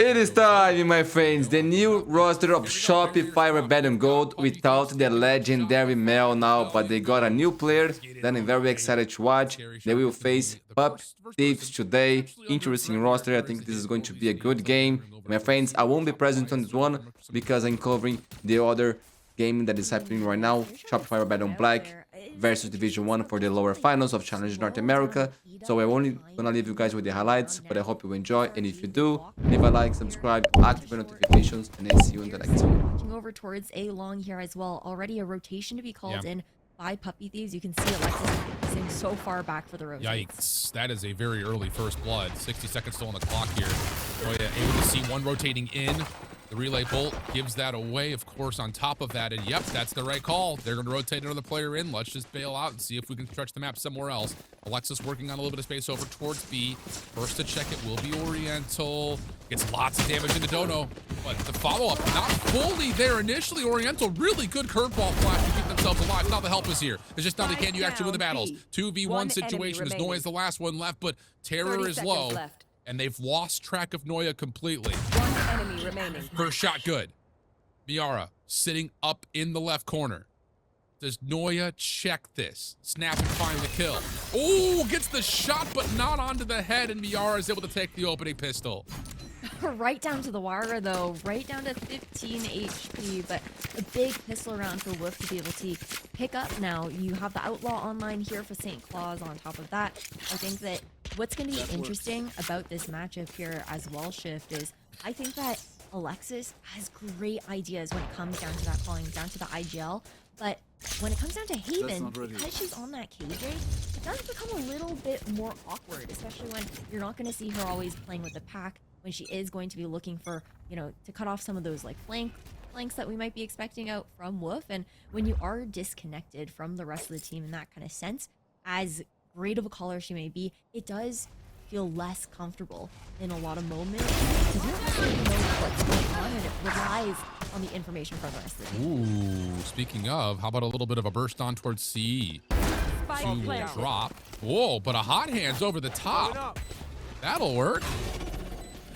It is time, my friends. The new roster of Shopify Rebellion Gold without the legendary Meow now, but they got a new player that I'm very excited to watch. They will face Thieves today. Interesting roster. I think this is going to be a good game. My friends, I won't be present on this one because I'm covering the other game that is happening right now, Shopify Rebellion Black versus Division 1 for the lower finals of Challenge North America. So I'm only gonna leave you guys with the highlights, but I hope you enjoy, and if you do, leave a like, subscribe, activate notifications, and I see you in the next one. Walking over towards A long here as well. Already a rotation to be called in by Puppy Thieves. You can see Alexis sitting so far back for the rotation. Yikes, that is a very early first blood. 60 seconds still on the clock here. Oh yeah, able to see one rotating in. The relay bolt gives that away, of course, on top of that. And yep, that's the right call. They're going to rotate another player in. Let's just bail out and see if we can stretch the map somewhere else. Alexis working on a little bit of space over towards B. First to check it will be Oriental. Gets lots of damage into Dono, but the follow-up not fully there initially. Oriental, really good curveball flash to keep themselves alive. Now the help is here. It's just not the can you actually win the battles. 2v1 situation as Noya is the last one left, but Terror is low. And they've lost track of Noya completely. One enemy remaining. First shot good. Miara sitting up in the left corner. Does Noya check this? Snap and find the kill. Oh, gets the shot, but not onto the head, and Miara is able to take the opening pistol. Right down to the wire, though. Right down to 15 HP, but a big pistol round for Wolf to be able to pick up now. You have the Outlaw online here for St. Claus on top of that. I think that what's going to be interesting about this matchup here as well, Shift, is I think that Alexis has great ideas when it comes down to that calling, down to the IGL, but when it comes down to Haven, because she's on that KJ, it does become a little bit more awkward, especially when you're not going to see her always playing with the pack, when she is going to be looking for, you know, to cut off some of those like flanks that we might be expecting out from Wolf. And when you are disconnected from the rest of the team in that kind of sense, as great of a caller she may be, it does feel less comfortable in a lot of moments because you don't really know what's going on, and it relies on the information from the rest of the team. Ooh, speaking of, how about a little bit of a burst on towards C to drop. Whoa, but a hot hands over the top. That'll work.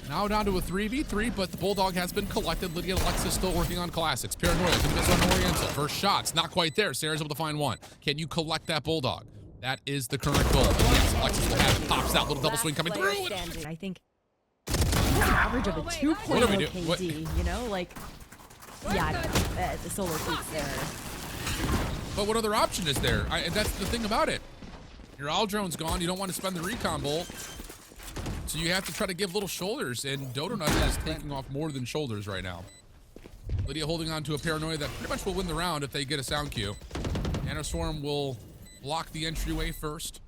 Now down to a 3v3, but the Bulldog has been collected. Lydia and Alexis still working on classics. Paranoia can miss on Oriental. First shot's not quite there. Sarah's able to find one. Can you collect that Bulldog? That is the current goal. Yes, Alexis will have it. Pops out. Little double swing coming through. I think an average of a 2.0 KD, you know? Like, yeah, the solar fleet's there. But what other option is there? That's the thing about it. Your Aldrone's gone. You don't want to spend the recon bolt. So you have to try to give little shoulders, and Dodonut is taking off more than shoulders right now. Lydia holding on to a Paranoia that pretty much will win the round if they get a sound cue. Nanoswarm will block the entryway first.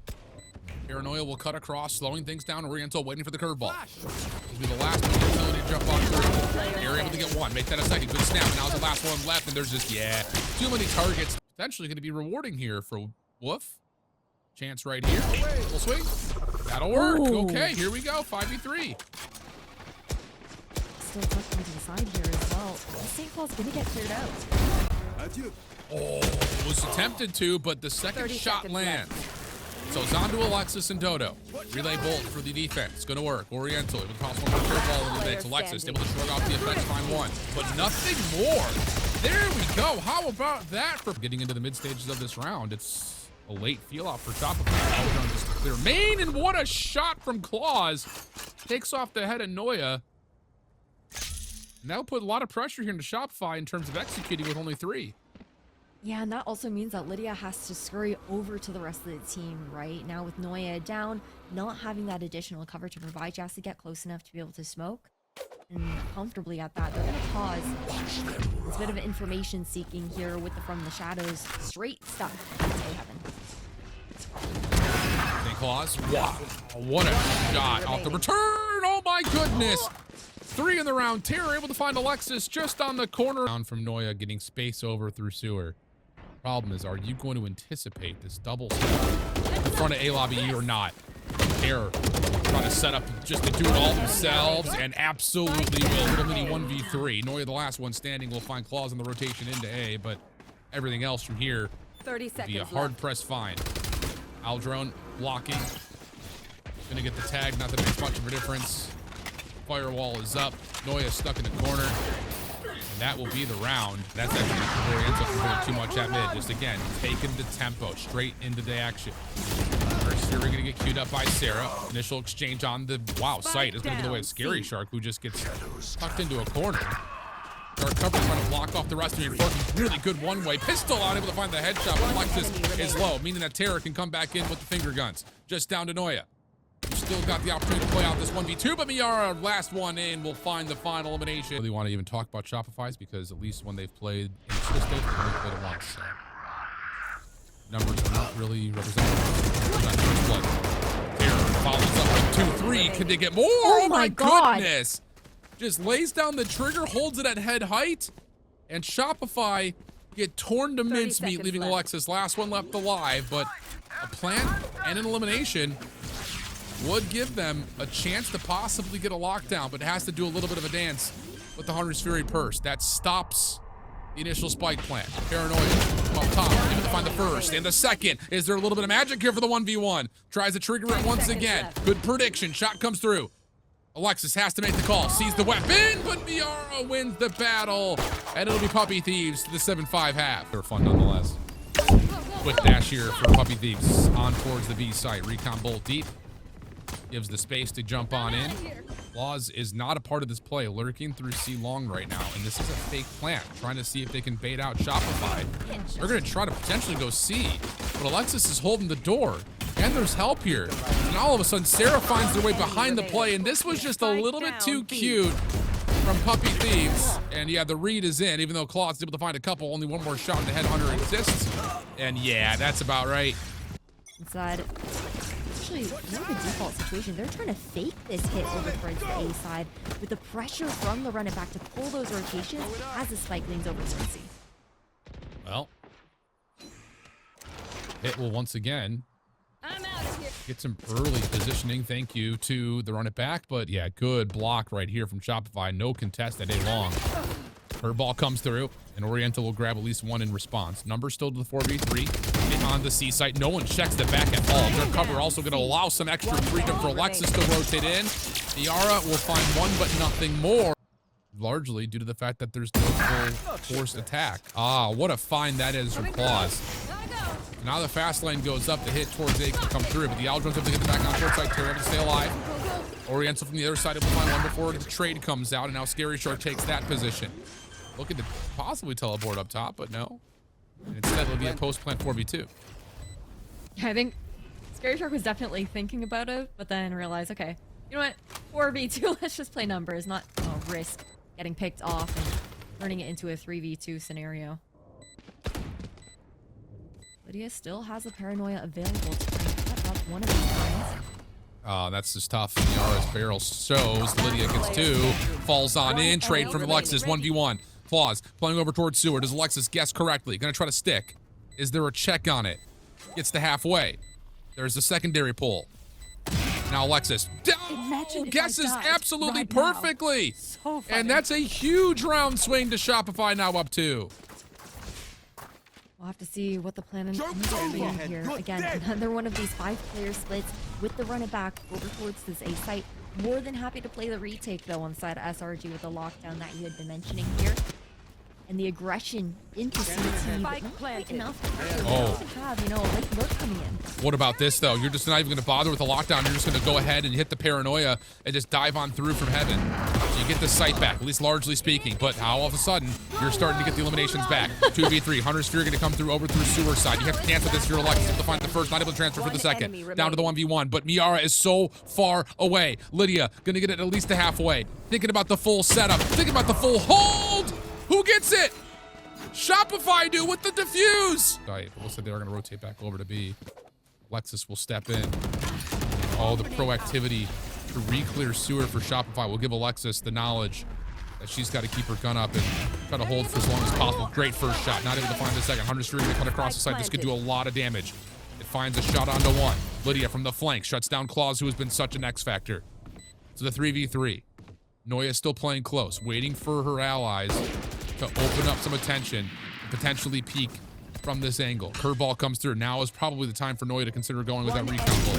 Paranoia will cut across, slowing things down. Oriental waiting for the curveball. This will be the last one utility to jump on through. They're able to get one. Make that a second. Good snap. Now the last one left, and there's just, too many targets. Potentially going to be rewarding here for Wolf. Chance right here. Full swing. That'll work. Ooh. Okay, here we go. 5v3. Still tucked into the side here as well. St. Claus gonna get cleared out. Oh, was attempted to, but the second shot lands. So it's on to Alexis and Dodo. Relay bolt for the defense. Gonna work. Oriental. It would cost one more curveball in the mix. Alexis able to shrug off the effects, find one. But nothing more. There we go. How about that for getting into the mid stages of this round? It's a late feel out for Shopify. Just to clear main, and what a shot from Claus. Takes off the head of Noya. And that'll put a lot of pressure here into Shopify in terms of executing with only 3. Yeah, and that also means that Lydia has to scurry over to the rest of the team right now with Noya down, not having that additional cover to provide. She has to get close enough to be able to smoke. And comfortably at that, they're going to pause. It's a bit of information seeking here with the From the Shadows. Straight stuff into heaven. St. Claus. Wow. What a shot off the return. Oh my goodness. 3 in the round. Terror able to find Alexis just on the corner. Down from Noya, getting space over through sewer. Problem is, are you going to anticipate this double step in front of A Lobby E or not? Terror trying to set up just to do it all themselves, and absolutely will. Little mini 1v3. Noya, the last one standing, will find Claws on the rotation into A, but everything else from here 30 seconds be a hard press find. Aldrone blocking. Gonna get the tag, not that it makes much of a difference. firewall is up. Noya stuck in the corner. And that will be the round. That's actually where he ends up doing too much at mid. Just again, taking the tempo straight into the action. First, we're gonna get queued up by Sarah. Initial exchange on the site is gonna be the way of Scary Shark, who just gets tucked into a corner. Dark cover trying to block off the rest of the reinforcements. Really good one-way pistol out, able to find the headshot, but Alexis is low, meaning that Terra can come back in with the finger guns. Just down to Noya. We've still got the opportunity to play out this 1v2, but Miara, last one in, will find the final elimination. Really want to even talk about Shopify's because at least when they've played in Swiss State, they've only played it once. So. Numbers are not really representative. Terra follows up with 2-3. Can they get more? Oh my God. Goodness. Just lays down the trigger, holds it at head height, and Shopify get torn to mincemeat, leaving Alexis last one left alive. But a plant and an elimination would give them a chance to possibly get a lockdown, but it has to do a little bit of a dance with the Hunter's Fury Purse. That stops the initial spike plant. Paranoia up top, able to find the first and the second. Is there a little bit of magic here for the 1v1? Tries to trigger it once again. Good prediction. Shot comes through. Alexis has to make the call, sees the weapon, but Miara wins the battle, and it'll be Puppy Thieves to the 7-5 half. They're fun nonetheless. Quick dash here for Puppy Thieves on towards the B site. Recon bolt deep, gives the space to jump on in. Laws is not a part of this play, lurking through C long right now, and this is a fake plant, trying to see if they can bait out Shopify. They're gonna try to potentially go C, but Alexis is holding the door. And there's help here. And all of a sudden, Sarah finds their way behind the play, and this was just a little bit too cute from Puppy Thieves. And yeah, the read is in, even though Claw's able to find a couple. Only one more shot in the headhunter exists. And yeah, that's about right. Inside. Actually, not the default situation. They're trying to fake this hit over towards the A side with the pressure from the run it back to pull those rotations as the spike leans over towards C. Well, hit will once again get some early positioning. Thank you to the run it back. But yeah, good block right here from Shopify. No contest at A long. Her ball comes through, and Oriental will grab at least one in response. Number still to the 4v3. Hit on the C site. No one checks the back at all. Their cover also going to allow some extra freedom for Alexis to rotate in. Miara will find one, but nothing more. Largely due to the fact that there's no full forced attack. Ah, what a find that is from Claws. Now the fast lane goes up. The hit towards A can come through, but the Aldrons have to get back on towards side. Terra to stay alive. Oriental from the other side will find one before the trade comes out, and now Scary Shark takes that position. Looking to possibly teleport up top, but no. And instead, it'll be a post-plant 4v2. Yeah, I think Scary Shark was definitely thinking about it, but then realized, okay, you know what? 4v2, let's just play numbers, not risk getting picked off and turning it into a 3v2 scenario. Lydia still has a Paranoia available to cut up one of these lines. That's just tough. Miara's barrel shows. Lydia gets two. Falls on in. Trade from Alexis. 1v1. Claws playing over towards Sewer. Does Alexis guess correctly? Gonna try to stick. Is there a check on it? Gets to halfway. There's a secondary pull. Now Alexis guesses absolutely perfectly. So and that's a huge round swing to Shopify, now up 2. We'll have to see what the plan is here. Again, another one of these 5-player splits with the run it back over towards this A site. More than happy to play the retake though on side of SRG with the lockdown that you had been mentioning here. And the aggression into CT, but not quite enough to have, you know, like lurk coming in. What about this though? You're just not even gonna bother with the lockdown. You're just gonna go ahead and hit the Paranoia and just dive on through from heaven. So you get the site back, at least largely speaking. But how all of a sudden, you're starting to get the eliminations back. 2v3, Hunter's Sphere gonna come through over through Sewer side. You have to cancel this, you're Alexis to find the first, not able to transfer for the second. Down to the 1v1, but Miara is so far away. Lydia gonna get it at least to halfway. Thinking about the full setup, thinking about the full hold. Who gets it? Shopify do with the defuse. Right, but looks like they are going to rotate back over to B. Alexis will step in. All the proactivity to re-clear Sewer for Shopify will give Alexis the knowledge that she's got to keep her gun up and try to hold for as long as possible. Great first shot. Not able to find the second. 100 Street going to cut across the side. This could do a lot of damage. It finds a shot onto one. Lydia from the flank shuts down Claus, who has been such an X factor. So the 3v3. Noya still playing close, waiting for her allies to open up some attention and potentially peek from this angle. Curveball comes through. Now is probably the time for Noya to consider going with that recon ball.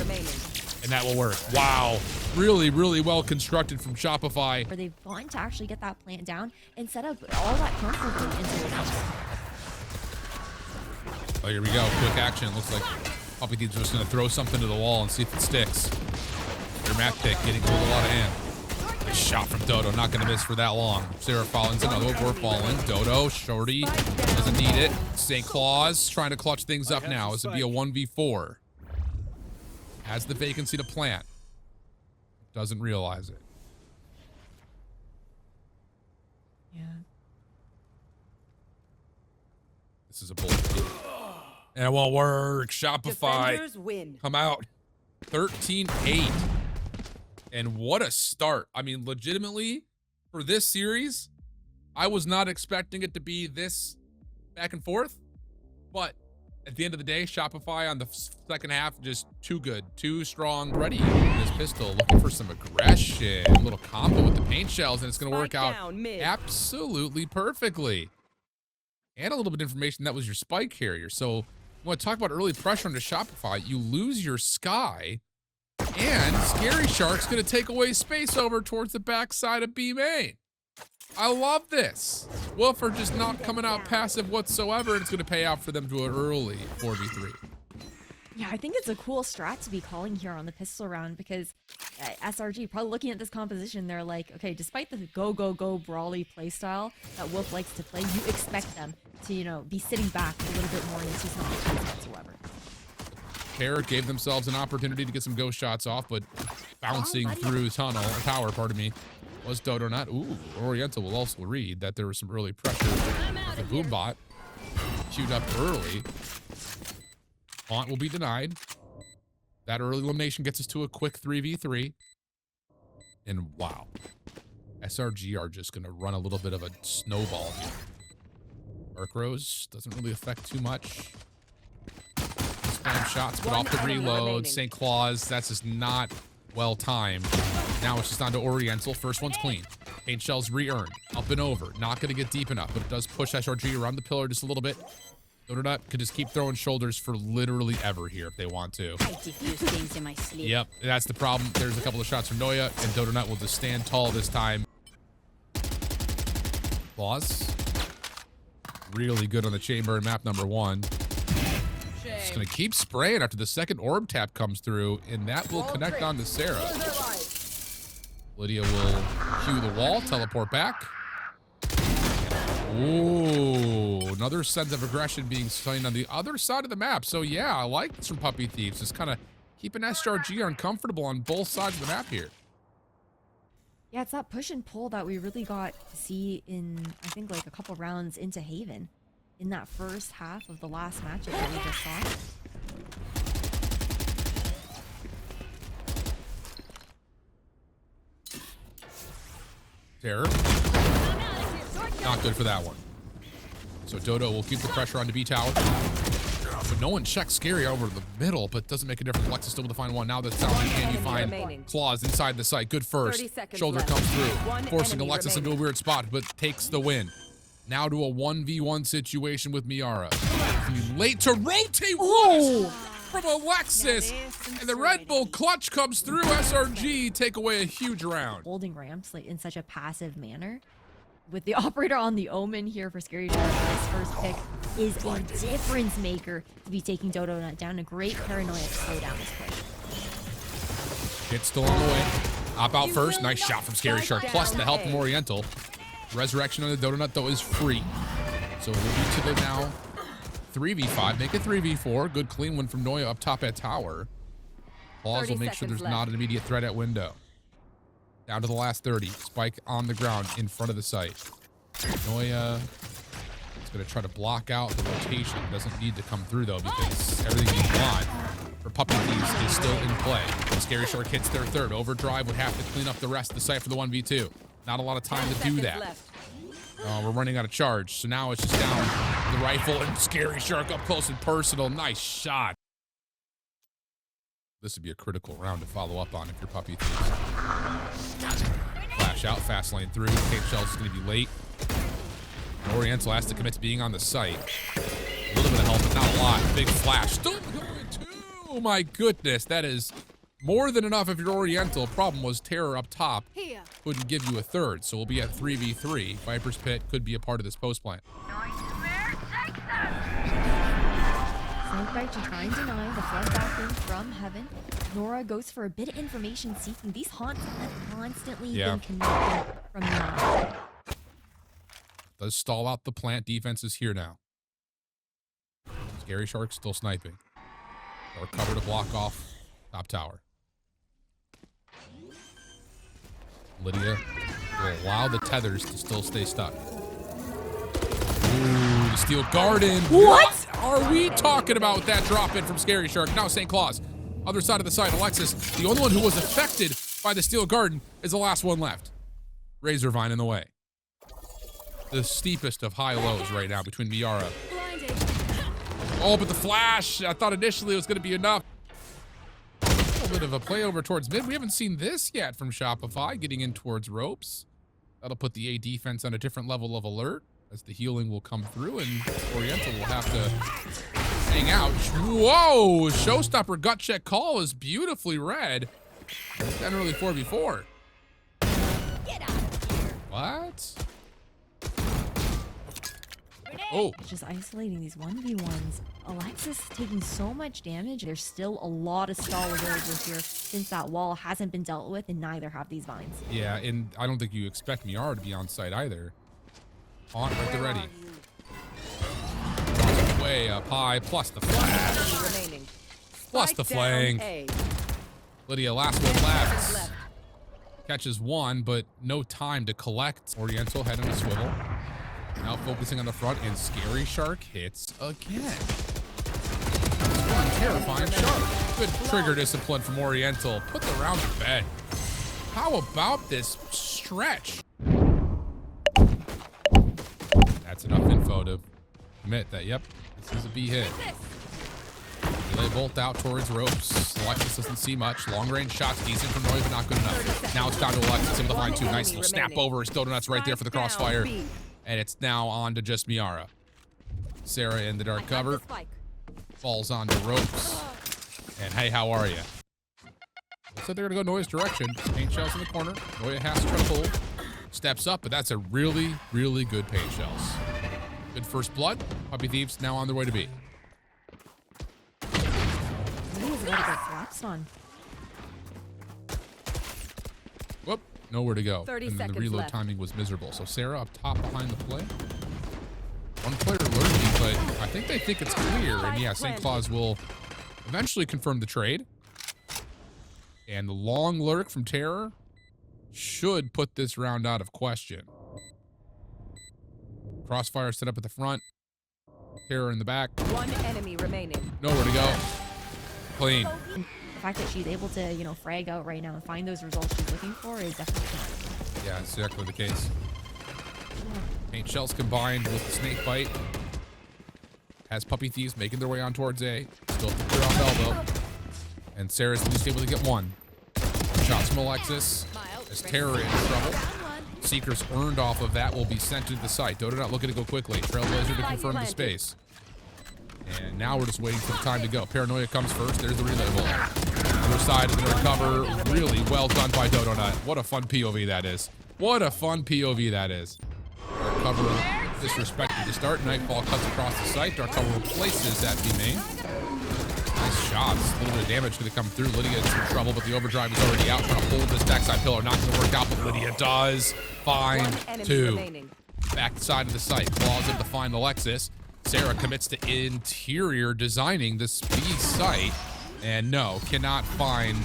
And that will work. Wow. Really, really well constructed from Shopify. Where they've gone to actually get that plant down and set up all that comfortably into the house. Oh, here we go. Quick action. Looks like Puppy Thieves are just going to throw something to the wall and see if it sticks. Their map pick getting a lot of hand. Nice shot from Dodo. Not going to miss for that long. Sarah Fallon's another one. We're falling. Dodo, Shorty, doesn't need it. St. Claus trying to clutch things up now. This would be a 1v4. Has the vacancy to plant. Doesn't realize it. Yeah. This is a bullshit. And it won't work. Shopify. Defenders win. Come out. 13-8. And what a start. I mean, legitimately, for this series, I was not expecting it to be this back and forth. But at the end of the day, Shopify on the second half, just too good, too strong. Ready with this pistol, looking for some aggression. A little combo with the paint shells, and it's going to work out absolutely perfectly. And a little bit of information, that was your spike carrier. So I want to talk about early pressure into Shopify. You lose your Sky, and Scary Shark's going to take away space over towards the backside of B main. I love this. Wolf are just not coming out passive whatsoever, and it's going to pay out for them to an early 4v3. Yeah, I think it's a cool strat to be calling here on the pistol round because SRG, probably looking at this composition, they're like, okay, despite the go brawly playstyle that Wolf likes to play, you expect them to, you know, be sitting back a little bit more and see some options whatsoever. Pair gave themselves an opportunity to get some ghost shots off, but bouncing through tower, pardon me, was Dodo not. Ooh, Oriental will also read that there was some early pressure. The boom bot queued up early. Haunt will be denied. That early elimination gets us to a quick 3v3. And wow, SRG are just going to run a little bit of a snowball here. Arc Rose doesn't really affect too much. Spam shots, but off the reload. St. Claus, that's just not well timed. Now it's just on to Oriental. First one's clean. Paint shells re-earned. Up and over. Not going to get deep enough, but it does push SRG around the pillar just a little bit. Donut could just keep throwing shoulders for literally ever here if they want to. I diffuse things in my sleep. Yep, that's the problem. There's a couple of shots from Noya, and Donut will just stand tall this time. Claus. Really good on the chamber in map number 1. Just going to keep spraying after the second orb tap comes through, and that will connect on to Sarah. Lydia will cue the wall, teleport back. Ooh, another sense of aggression being seen on the other side of the map. So yeah, I like this from Puppy Thieves. Just kind of keeping SRG uncomfortable on both sides of the map here. Yeah, it's that push and pull that we really got to see in, I think, like a couple rounds into Haven in that first half of the last matchup that we just saw. Terror. Not good for that one. So Dodo will keep the pressure on to B tower. But no one checks Scary over the middle, but doesn't make a difference. Lex is still able to find one. Now that's down. Can you find Claws inside the site? Good first. Shoulder comes through, forcing Alexis into a weird spot, but takes the win. Now to a 1v1 situation with Miara. Late to rotate. What? From Alexis. And the Red Bull clutch comes through. SRG take away a huge round. Holding ramps like in such a passive manner. With the operator on the Omen here for Scary Shark, this first pick is a difference maker to be taking Dodo Nut down. A great paranoia to slow down this push. Hit still on the way. Op out first. Nice shot from Scary Shark. Plus the help from Oriental. Resurrection on the Dodo Nut, though, is free. So we'll be to the now 3v5. Make it 3v4. Good clean one from Noya up top at tower. Claws will make sure there's not an immediate threat at window. Down to the last 30. Spike on the ground in front of the site. Noya is going to try to block out the rotation. Doesn't need to come through, though, because everything you want for Puppy Thieves is still in play. Scary Shark hits their third. Overdrive would have to clean up the rest of the site for the 1v2. Not a lot of time to do that. We're running out of charge. So now it's just down the rifle and Scary Shark up close and personal. Nice shot. This would be a critical round to follow up on if you're Puppy Thieves. Flash out, fast lane through. Cape Shell's going to be late. Oriental has to commit to being on the site. A little bit of help, but not a lot. Big flash. Still going to. Oh my goodness. That is More than enough if you're Oriental. Problem was Terror up top couldn't give you a third, so we'll be at 3v3. Viper's Pit could be a part of this post plant. Snakebite to try and deny the flood back in from heaven. Nora goes for a bit of information seeking. These haunts have constantly been connected from now. Does stall out the plant. Defense is here now. Scary Shark still sniping. Or cover to block off top tower. Lydia will allow the tethers to still stay stuck. Ooh, the Steel Garden. What are we talking about with that drop in from Scary Shark? Now St. Claus. Other side of the site, Alexis, the only one who was affected by the Steel Garden, is the last one left. Razorvine in the way. The steepest of high lows right now between Miara. Oh, but the flash, I thought initially it was going to be enough. A little bit of a play over towards mid. We haven't seen this yet from Shopify, getting in towards ropes. That'll put the A defense on a different level of alert as the healing will come through and Oriental will have to hang out. Whoa, showstopper gut check call is beautifully read. Generally 4v4. Get out of here. What? Oh. Just isolating these 1v1s. Alexis taking so much damage. There's still a lot of stall available here since that wall hasn't been dealt with, and neither have these vines. Yeah, and I don't think you expect Miara to be on site either. On right there ready. Way up high, plus the flash. Plus the flank. Lydia, last one left. Catches one, but no time to collect. Oriental head on a swivel. Now focusing on the front, and Scary Shark hits again. One terrifying shark. Good trigger discipline from Oriental. Put the round to bed. How about this stretch? That's enough info to admit that, yep, this is a B hit. They bolt out towards ropes. Alexis doesn't see much. Long range shots, decent from Roy, but not good enough. Now it's down to Alexis into the line two. Nice little snap over. Still nuts right there for the crossfire. And it's now on to just Miara. Sarah in the dark cover. Falls onto ropes. And hey, how are you? Looks like they're going to go Noya's direction. Paint shells in the corner. Noya has to try to hold. Steps up, but that's a really, really good paint shells. Good first blood. Puppy Thieves now on their way to B. He's got to get collapsed on. Whoop. Nowhere to go. 30 and then the seconds reload left. timing was miserable. So Sarah up top behind the play. One player lurking, but I think they think it's clear. And yeah, St. Claus will eventually confirm the trade. And the long lurk from Terror should put this round out of question. Crossfire set up at the front. Terror in the back. One enemy remaining. Nowhere to go. Clean. The fact that she's able to, you know, frag out right now and find those results she's looking for is definitely not. Yeah, it's exactly the case. Paint shells combined with the snake bite. Has Puppy Thieves making their way on towards A. Still clear off elbow. And Sarah's at least able to get one. Shots from Alexis. As Terror in trouble. Seekers earned off of that will be sent to the site. Dodo not looking to go quickly. Trailblazer to confirm the space. And now we're just waiting for the time to go. Paranoia comes first. There's the relay ball. Other side is going to recover. Really well done by Dodo Nut. What a fun POV that is. What a fun POV that is. Dark cover disrespected to start. Nightfall cuts across the site. Dark cover replaces that B main. Nice shots. A little bit of damage going to come through. Lydia in some trouble, but the overdrive is already out. Trying to hold this backside pillar. Not going to work out, but Lydia does find two. Back side of the site. Claws in to find Alexis. Sarah commits to interior designing this B site. And no, cannot find.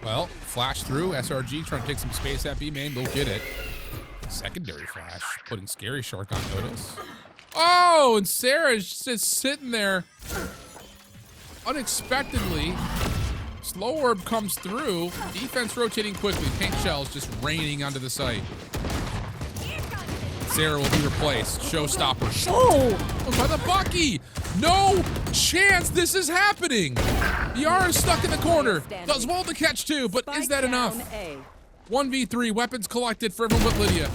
Well, flash through. SRG trying to take some space at B main. They'll get it. Secondary flash. Putting Scary Shark on notice. Oh, and Sarah's just sitting there unexpectedly. Slow orb comes through. Defense rotating quickly. Paint shells just raining onto the site. Sarah will be replaced. Showstopper. Oh, by the Bucky. No chance this is happening. Yara's stuck in the corner. Does well to catch two, but is that enough? 1v3. Weapons collected for everyone but Lydia.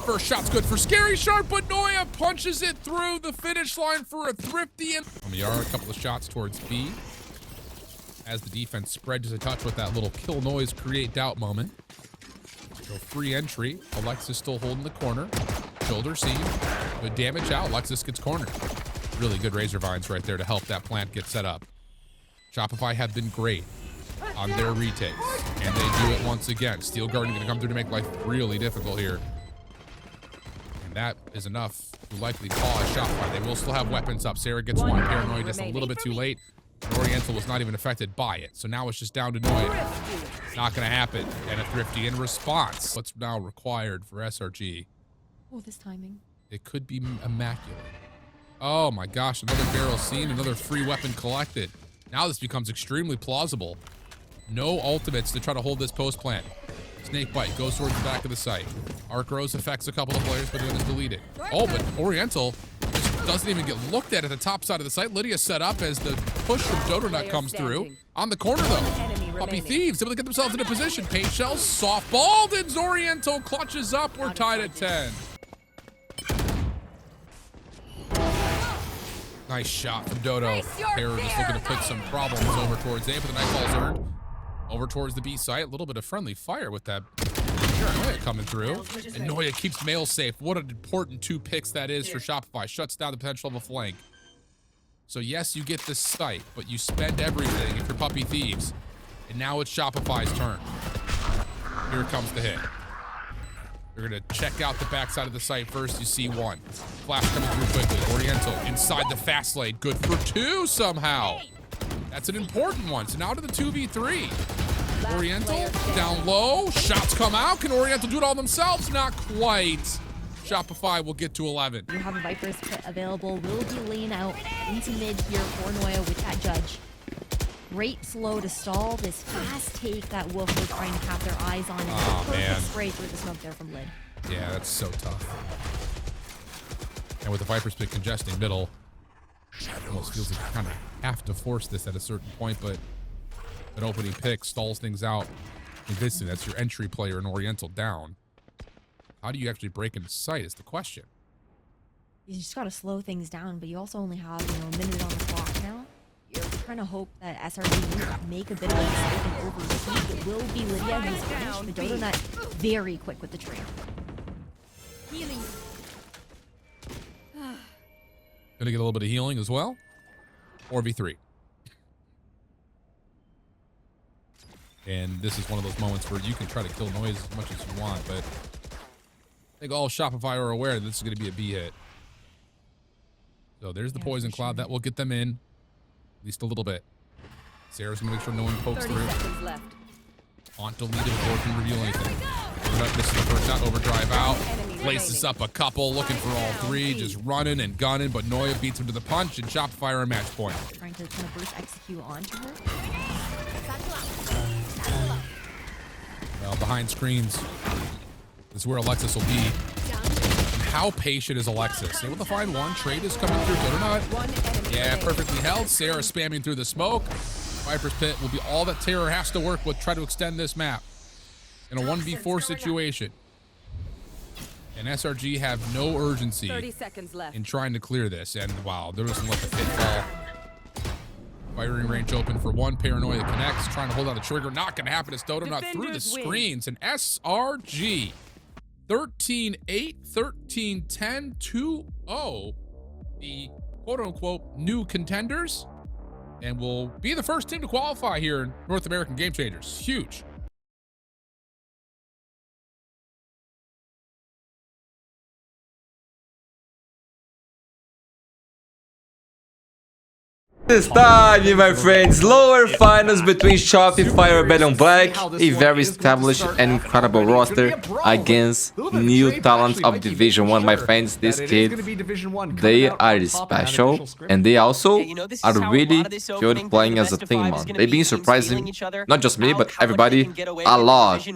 First shot's good for Scary Shark, but Noya Noya punches it through the finish line for a thrifty. And Meow, a couple of shots towards B. As the defense spreads a touch with that little kill noise, create doubt moment. So free entry. Alexis still holding the corner. Shoulder seam. Good damage out. Alexis gets cornered. Really good razor vines right there to help that plant get set up. Shopify have been great on their retakes, and they do it once again. Steel Garden going to come through to make life really difficult here. And that is enough to likely pause Shopify. They will still have weapons up. Sarah gets one. Paranoid just a little bit too late. Oriental was not even affected by it. So now it's just down to Noya. Not going to happen. And a thrifty in response. What's now required for SRG? Oh, this timing. It could be immaculate. Oh my gosh, another barrel seen, another free weapon collected. Now this becomes extremely plausible. No ultimates to try to hold this post plant. Snake bite goes towards the back of the site. Arc Rose affects a couple of players, but then is deleted. Oh, but Oriental just doesn't even get looked at the top side of the site. Lydia set up as the push from Dodonut comes through. On the corner though. Puppy Thieves able to get themselves into position. Paint Shells softballed, and Oriental clutches up. We're tied at 10. Nice shot from Dodo. Terror just looking to put some problems over towards A, but the Nightfall's earned. Over towards the B site. A little bit of friendly fire with that Noya coming through. And Noya keeps Mail safe. What an important 2 picks that is for Shopify. Shuts down the potential of a flank. So yes, you get this site, but you spend everything if you're Puppy Thieves. And now it's Shopify's turn. Here comes the hit. They're going to check out the backside of the site first. You see one. Flash coming through quickly. Oriental inside the fast lane. Good for 2 somehow. That's an important one. So now to the 2v3. Oriental down low. Shots come out. Can Oriental do it all themselves? Not quite. Shopify will get to 11. You have a Viper's Pit available. Will be laying out into mid here for Noya with that judge. Great slow to stall this fast take that Wolf was trying to have their eyes on. And perfect spray through the smoke there from Lid. Yeah, that's so tough. And with the Viper's Pit congesting middle, it almost feels like you kind of have to force this at a certain point, but an opening pick stalls things out. Convincing, that's your entry player in Oriental down. How do you actually break into sight is the question. You just gotta slow things down, but you also only have, a minute on the clock now. You're trying to hope that SRG will make a bit of a mistake and overspeed. It will be Lydia who's finished, but Dodonut very quick with the tree. Healing. Gonna get a little bit of healing as well. 4v3. And this is one of those moments where you can try to kill noise as much as you want, but I think all Shopify are aware that this is going to be a B hit. So there's the poison cloud. That will get them in at least a little bit. Sarah's going to make sure no one pokes through. Left. On deleted before can reveal anything. This is the first shot. Overdrive out. Places up a couple, looking for all 3, just running and gunning, but Noya beats him to the punch, and Shopify are a match point. Trying to kind of burst execute onto her. Well, behind screens is where Alexis will be. How patient is Alexis? Able to find one. Trade is coming through. Dodonut. Yeah, perfectly held. Sarah spamming through the smoke. Viper's Pit will be all that Terror has to work with. Try to extend this map in a 1v4 situation. And SRG have no urgency 30 seconds left. in trying to clear this. And wow, there doesn't let the pit fall. Firing range open for one. Paranoia connects. Trying to hold on the trigger. Not going to happen. It's Dodonut through the screens. And SRG 13-8, 13-10, 2-0. The quote-unquote new contenders. And will be the first team to qualify here in North American Game Changers. Huge. This time, my friends, lower finals between Shopify Rebellion Black, a very established and incredible roster against new talents of Division 1. My friends, this kid, they are special, and they also are really good playing as a team. They've been surprising, not just me, but everybody, a lot.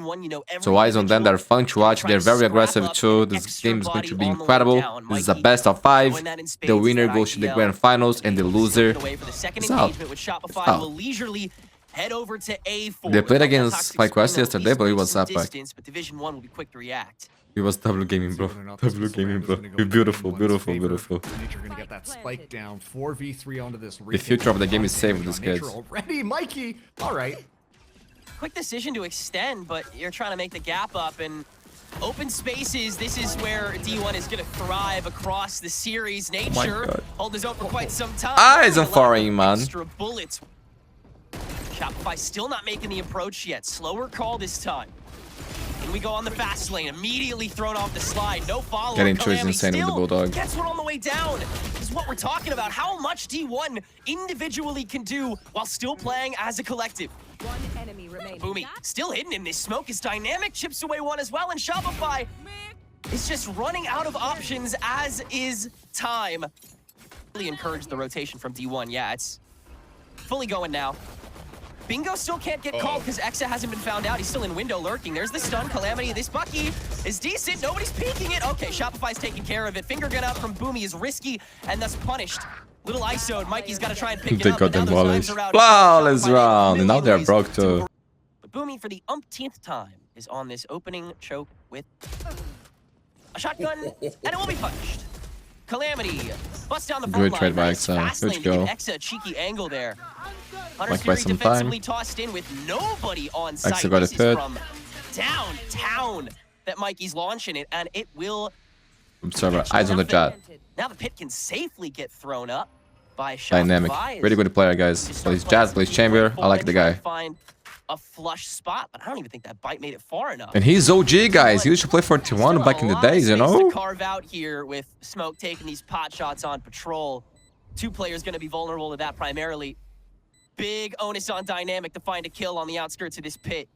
So eyes on them, they're fun to watch, they're very aggressive too. This game is going to be incredible. This is a best of 5. The winner goes to the grand finals, and the loser for the second engagement with Shopify will leisurely head over to A4. They played against FlyQuest yesterday, but it was epic. But Division 1 will be quick to react. It was double gaming, bro. Double gaming, bro. Beautiful, beautiful, beautiful. Nature gonna get that spike down. 4v3 onto this. The future of the game is safe with these kids. Already, Mikey. All right. Quick decision to extend, but you're trying to make the gap up and open spaces. This is where D1 is going to thrive across the series. Nature God. hold his own for quite some time. Eyes on A lot of firing, man. Extra bullets. Shopify still not making the approach yet. Slower call this time. And we go on the fast lane, immediately thrown off the slide. No follow-up. Getting to is Calamity insane with the still Bulldog. gets one on the way down. This is what we're talking about. How much D1 individually can do while still playing as a collective. One enemy remaining. Boomy still hidden in this smoke is dynamic, chips away one as well, and Shopify is just running out of options, as is time. Really encourage the rotation from D1. Yeah, it's fully going now. Bingo still can't get called because Exa hasn't been found out. He's still in window lurking. There's the stun. Calamity. This Bucky is decent. Nobody's peeking it. Okay, Shopify's taking care of it. Finger gun out from Boomy is risky and thus punished. Little ISO'd. Mikey's got to try and pick it They up. got but now them those volleys. knives are out. Flawless Shopify round. And now they're ways broke to- too. But Boomy, for the umpteenth time, is on this opening choke with a shotgun, and it will be punished. Calamity busts down the front Good trade by Nice Exa. fast Good lane to to go. give Exa a cheeky angle there. Hunter's Like by Fury some defensively time. tossed in with nobody on site. Exa got a This is pit. from downtown that Mikey's launching it, and it will. Observer, eyes on the jet. Now the pit can safely get thrown up by Shopify. Dynamic. Really good player, guys. Just Plays start Jazz, plays playing Chamber. I forward like the and try guy. to find a flush spot, but I don't even think that bite made it far enough. And he's OG, guys. He used to play for T1 back in the days, you know? To carve out here with Smoke taking these pot shots on patrol. Two players going to be vulnerable to that primarily. Big onus on Dynamic to find a kill on the outskirts of this pit.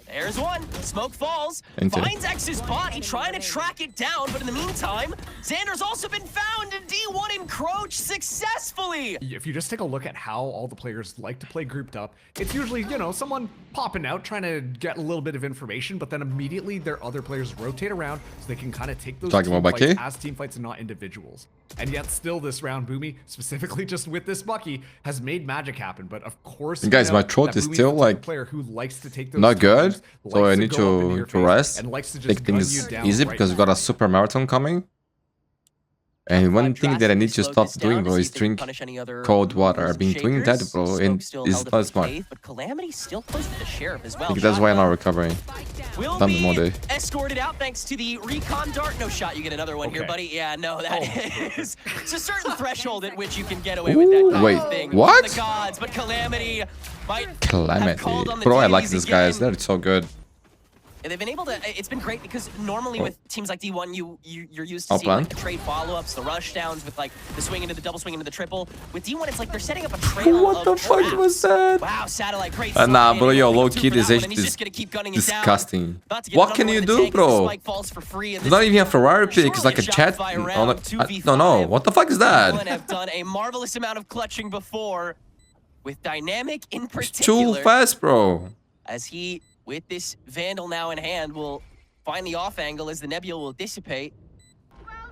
There's one. Smoke falls. Into it. Finds X's body, trying to track it down, but in the meantime, Xander's also been found and D1 encroached successfully. If you just take a look at how all the players like to play grouped up, it's usually, you know, someone popping out trying to get a little bit of information, but then immediately their other players rotate around so they can kind of take those Talking team about fights Bucky? as team fights and not individuals. And yet still this round, Boomy, specifically just with this Bucky, has made magic happen. But of course, And guys, you know my throat that is Boomy's still, the type of like, player who likes to take those not good. turns, So likes I need go up in your to face, rest. and likes to just Take gun things you down easy right because we now. got a super marathon coming. And one thing that I need to stop doing, bro, is drink cold water. I've been doing that, bro, and it's not smart. But Calamity still close to the sheriff as well. I think that's why I'm not recovering. Will Done be Mundi. escorted out thanks to the recon dart. No shot, you get another one here, Okay. buddy. Yeah, no, that is. It's a certain threshold at which you can get away with that kind Wait, of thing. what? The gods, but Calamity might have Calamity. called on the Bro, I like dailies these guys. again. They're so good. And they've been able to. It's been great because normally with teams like D1, you're used to I'll seeing like, plan. the trade follow-ups, the rush downs with like the swing into the double swing into the triple. With D1, it's like they're setting up a trail. What the of fuck traps. was that? Wow, Satellite, great. Nah, slide bro, in, yo, going low 2 key, for this that is one, and he's just gonna keep gunning it down. disgusting. About to get What another can one you in the do, tank as the bro? spike falls for free, and It's this not even a Ferrari pick. It's surely like a a chat. Shopify No, round, no, 2v5. no, no. What the fuck is D1 that? have done a marvelous amount of clutching before, with Dynamic in It's particular. too fast, bro. As he, with this Vandal now in hand, will find the off angle as the Nebula will dissipate.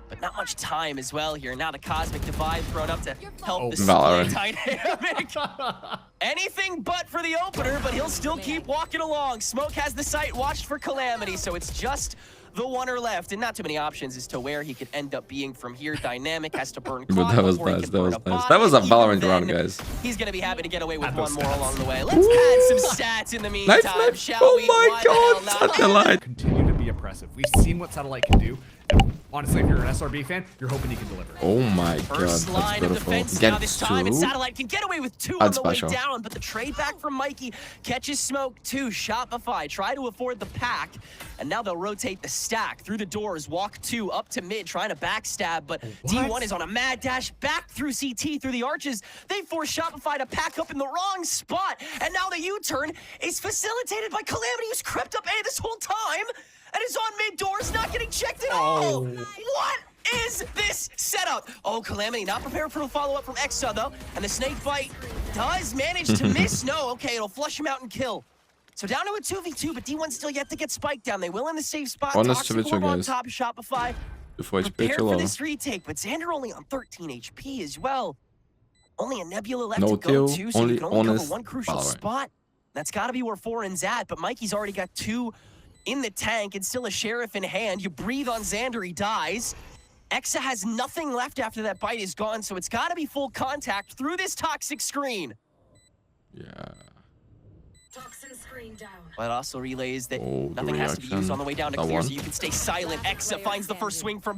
But not much time as well here. Now the Cosmic Divide thrown up to help the Valorant. split Dynamic. Anything but for the opener, but he'll still keep walking along. Smoke has the sight watched for Calamity, so it's just the oneer left, and not too many options as to where he could end up being from here. Dynamic has to burn But clock that was before he nice. can That burn was a nice. body, That was a and Valorant even round, then, guys. He's gonna be happy to get away with Add one those more stats. along the way. Let's add some stats in the meantime, Knife. shall Oh we? my Why the hell god, not? Satellite. Continue to be oppressive. We've seen what Satellite can do. And honestly, if you're an SRB fan, you're hoping he can deliver. Oh my god, First that's line of beautiful. defense now Get this time, and two. Satellite can get away with 2 on That's the special. way down, but the trade back from Mikey catches Smoke 2. Shopify try to afford the pack, and now they'll rotate the stack through the doors, walk 2 up to mid, trying to backstab, but D1 is on a mad dash back through CT through the arches. They force Shopify to pack up in the wrong spot, and now the U-turn is facilitated by Calamity, who's crept up A this whole time, and is on mid doors, not getting checked at all. What is this setup? Oh, Calamity not prepared for the follow-up from Exa, though. And the snake bite does manage to miss. No, okay, it'll flush him out and kill. So down to a 2v2, but D1 still yet to get spiked down. They will in the safe spot. Honest Toxic to be Orb on guys. top of Shopify. Before it's Prepared too for low. this retake, but Xander only on 13 HP as well. Only a Nebula left No to go kill, to, so only you can only cover honest one crucial Valorant. spot. That's got to be where Foreign's at, but Mikey's already got 2 in the tank and still a sheriff in hand. You breathe on Xander, he dies. Exa has nothing left after that bite is gone, so it's got to be full contact through this toxic screen. Yeah. Toxin screen down. But also relays that Oh, the nothing has to be used reaction. on the way down to That clear, one. so you can stay silent. Exa finds the first swing from